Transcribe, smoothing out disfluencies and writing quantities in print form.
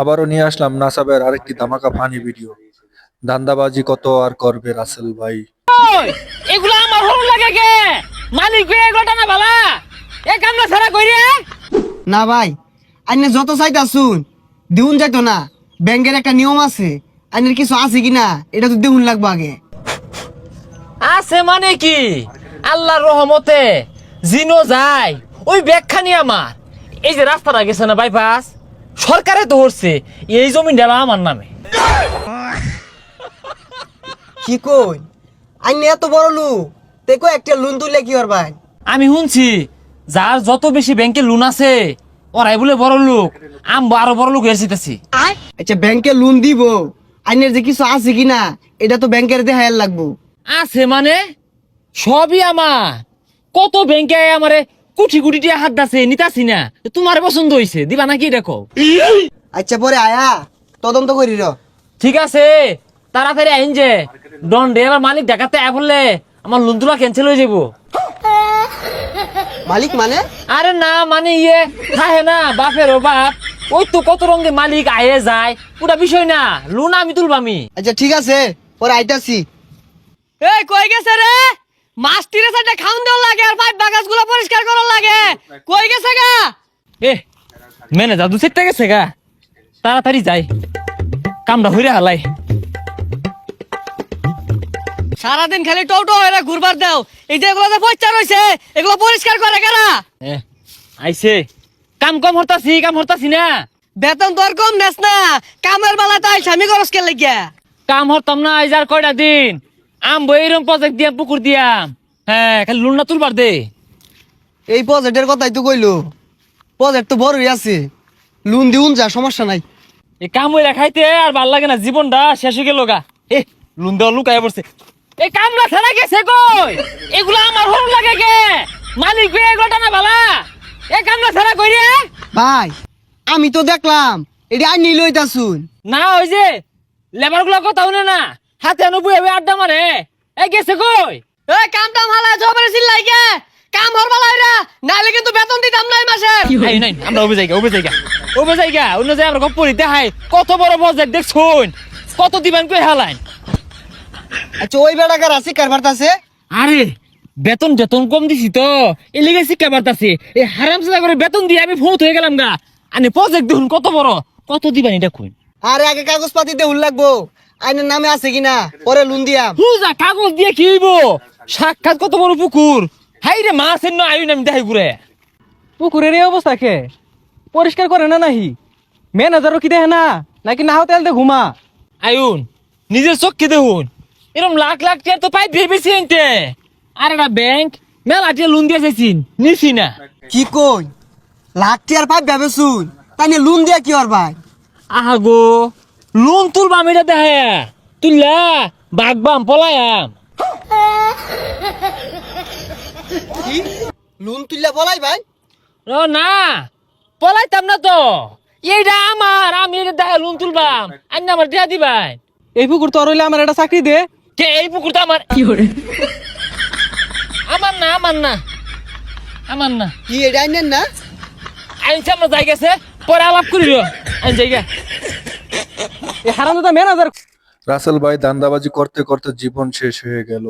আবারও নিয়ে আসলাম নাসাবের আরেকটি ধামাকা ফানি ভিডিও। ধান্দাবাজি কত আর করবে রাসেল ভাই। এগুলো আমার হরণ লাগে কে মালিক এগুলো টানা বালা এ কামলা ছাড়া কইরে না ভাই, আইনে যত চাইতা শুন দিউন যাইতো না। ব্যাংকের একটা নিয়ম আছে, আইনের কিছু আছে কিনা এটা তো দিউন লাগবে আগে। আছে মানে কি আল্লাহর রহমতে জিনো যায় ওই ব্যাগখানি আমার। এই যে রাস্তাটা গেছে না বাইপাস, সরকারে তো হচ্ছে এই জমি ডেলা আমার নামে। কি কই আইনে এত বড় লোক দেখো একটা লোন তুললে কি আর ভাই। আমি শুনছি যার যত বেশি ব্যাংকে লোন আছে ওরাই বলে বড় লোক, আমি আরো বড় লোক এসেছি। আচ্ছা ব্যাংকে লোন দিব, আইনের যে কিছু আছে কিনা এটা তো ব্যাংকের দেখায় লাগবো। আছে মানে সবই আমার। কত ব্যাংকে আমারে কোটি কোটি টাকা হাত দাছে নিতাছি না, তোমার পছন্দ হইছে দিবা নাকি দেখো। আচ্ছা পরে আয়া তদন্ত করি র। ঠিক আছে তাড়াতাড়ি আইন যে ডন ডে আমার মালিক ঢাকাতে আয় বললে আমার লোন তোলা ক্যান্সেল হয়ে যাবো। মালিক মানে? আরে না মানে ইয়ে থাকে না বাপের ও বাপ, ওই তো কত রঙের মালিক আয়ে যায়, ওটা বিষয় না, লোন আমি তুলবামি। আচ্ছা ঠিক আছে পরে আইতাছি। এই কই গেছে রে? মাছ তীরে সাইডে খাউন দেওয়া লাগে আর পাইপ বাগাসগুলো পরিষ্কার করা লাগে। কই গেছে গা? এ মেনে জাদু সেটটা গেছে গা, তাড়াতাড়ি যাই কামটা হইরে হালাই। সারাদিন খালি টোটো হয়ে ঘুরবার দাও, এই যে এগুলো পরিষ্কার হয়েছে এগুলো পরিষ্কার করে কারা? আইছে কাম কম হরতাছি না। বেতন তোর কম নেস না, কামের বেলা তো স্বামী খরচ কে লাগিয়া কাম হরতাম না। আজ আর কয়টা দিন আমবো এইরকম প্রজেক্ট দিয়াম পুকুর দিয়াম, হ্যাঁ খালি লোন না তুলবার দে। এই প্রজেক্টের কথাই তো কইলো, প্রজেক্ট তো বড়ই আছে, লোন দিউন যা সমস্যা নাই। এই কাম হইরা খাইতে আর ভাল লাগে না, জীবনটা শেষ হয়ে গেল গা। এ লোন দেওয়া লুকায় পড়ছে। এই কামলা ছাড়া গেছে কই? এগুলো আমার হল লাগে কে মালিক এগুলো টানা বালা এ কামলা ছাড়া কই রে? ভাই আমি তো দেখলাম এটা আইনি লইতাছুন। না ওই যে লেবার গুলো কথা শুনে না, হাতে আনুবু এবে আড্ডা মারে। এ গেছে কই? এই কামটা ভালো জবরে চিল্লাই গে কাম হর বালা হইরা নাইলে কিন্তু বেতন দিতাম না এই মাসে। এই নাই আমরা ওবে জায়গা অন্য জায়গা আমরা গপ্পরি দেখাই কত বড় প্রজেক্ট দেখছুন, কত দিবেন কই হালাইন। আচ্ছা ওই বেড়াকার আছে কারবার আছে। আরে বেতন কম দিছি তো এই লিগে শিক্ষা বাড়তাছে। এই হারাম সাদা করে বেতন দিয়ে আমি ফৌত হয়ে গেলাম গা। আনে প্রজেক্ট দেখুন কত বড়, কত দিবেন এটা কই? আরে আগে কাগজ পাতি দেউন লাগবো, আইনের নামে আছে কিনা পরে লোন দিয়াম। হুজা কাগজ দিয়ে কি হইব? সাক্ষাৎ কত বড় পুকুর, হাই রে মাছের না আইন আমি দেখাই ঘুরে। পুকুরের এই অবস্থা কে পরিষ্কার করে না নাহি? ম্যানেজারও কি দেখে না নাকি না তেল দে ঘুমা? আয়ুন নিজের চোখকে দেখুন, এরকম লাখ লাখ টাকা তো পাই ভেবেছি আনতে। আর একটা ব্যাংক মেলা টিয়া লোন দিয়ে চাইছিন নিছি না। কি কই লাখটি আর পাইপ ভাবে শুন, তাই নিয়ে লোন দিয়া কি আর ভাই? আহা গো লোন তুলবাম এটা দেখে তুললা বাগবাম পলায়াম। কি লোন তুললে বলাই ভাই? না পলাইতাম না তো, এইটা আমার, আমি এটা দেখে লোন তুলবাম আন্য আমার দিয়া দিবাই। এই পুকুর তোর হইলে আমার একটা চাকরি দে। কে এই পুকুর তো আমার? আমার না কি এটা আইনেন না? আইনছে আমরা যাই গেছে পরে আলাপ করিল আইন জায়গা। এই হারাম দাদা ম্যানেজার। রাসেল ভাই ধান্দাবাজি করতে করতে জীবন শেষ হয়ে গেল।